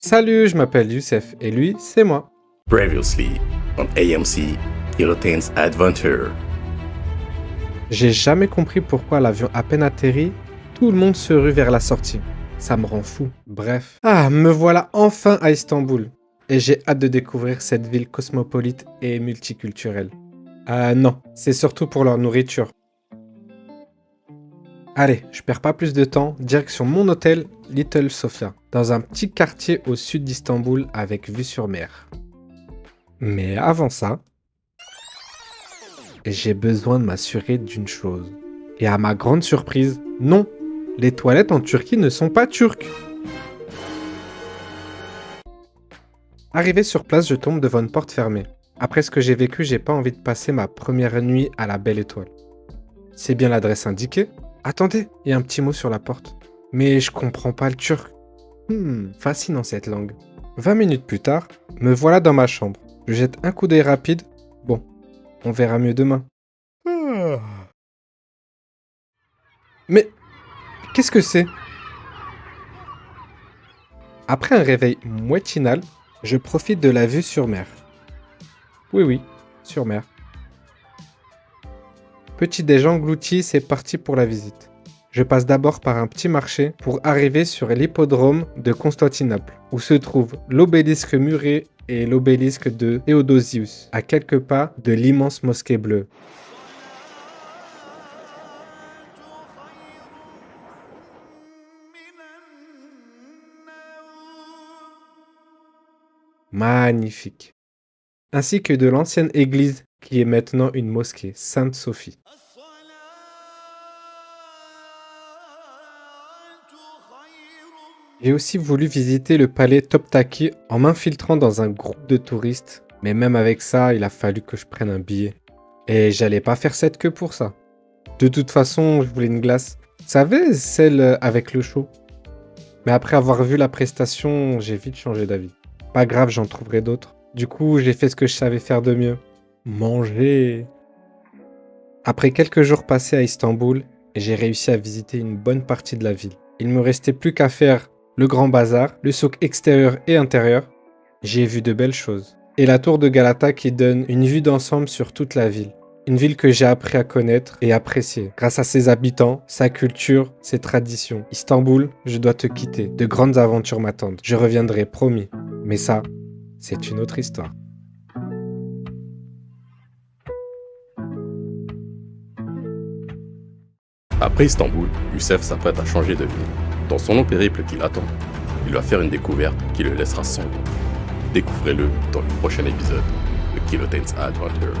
Salut, je m'appelle Youssef et lui, c'est moi. Previously on AMC Kilotain's Adventure. J'ai jamais compris pourquoi l'avion à peine atterri, tout le monde se rue vers la sortie. Ça me rend fou. Bref. Ah, me voilà enfin à Istanbul. Et j'ai hâte de découvrir cette ville cosmopolite et multiculturelle. Non, c'est surtout pour leur nourriture. Allez, je perds pas plus de temps, direction mon hôtel, Little Sofia, dans un petit quartier au sud d'Istanbul avec vue sur mer. Mais avant ça, j'ai besoin de m'assurer d'une chose. Et à ma grande surprise, non, les toilettes en Turquie ne sont pas turques. Arrivé sur place, je tombe devant une porte fermée. Après ce que j'ai vécu, j'ai pas envie de passer ma première nuit à la Belle Étoile. C'est bien l'adresse indiquée? Attendez, il y a un petit mot sur la porte. Mais je comprends pas le turc. Fascinant cette langue. 20 minutes plus tard, me voilà dans ma chambre. Je jette un coup d'œil rapide. Bon, on verra mieux demain. Mais qu'est-ce que c'est? Après un réveil matinal, je profite de la vue sur mer. Oui, sur mer. Petit déj englouti, c'est parti pour la visite. Je passe d'abord par un petit marché pour arriver sur l'hippodrome de Constantinople, où se trouvent l'obélisque muré et l'obélisque de Théodosius, à quelques pas de l'immense mosquée bleue. Magnifique. Ainsi que de l'ancienne église qui est maintenant une mosquée, Sainte-Sophie. J'ai aussi voulu visiter le palais Topkapı en m'infiltrant dans un groupe de touristes, mais même avec ça, il a fallu que je prenne un billet. Et j'allais pas faire cette queue pour ça. De toute façon, je voulais une glace. Vous savez, celle avec le chaud. Mais après avoir vu la prestation, j'ai vite changé d'avis. Pas grave, j'en trouverai d'autres. Du coup, j'ai fait ce que je savais faire de mieux. Manger. Après quelques jours passés à Istanbul, j'ai réussi à visiter une bonne partie de la ville. Il me restait plus qu'à faire le grand bazar, le souk extérieur et intérieur. J'ai vu de belles choses. Et la tour de Galata qui donne une vue d'ensemble sur toute la ville. Une ville que j'ai appris à connaître et apprécier grâce à ses habitants, sa culture, ses traditions. Istanbul, je dois te quitter. De grandes aventures m'attendent. Je reviendrai, promis. Mais ça, c'est une autre histoire. Après Istanbul, Youssef s'apprête à changer de vie. Dans son long périple qui l'attend, il va faire une découverte qui le laissera sans goût. Découvrez-le dans le prochain épisode de Kilotain's Adventure.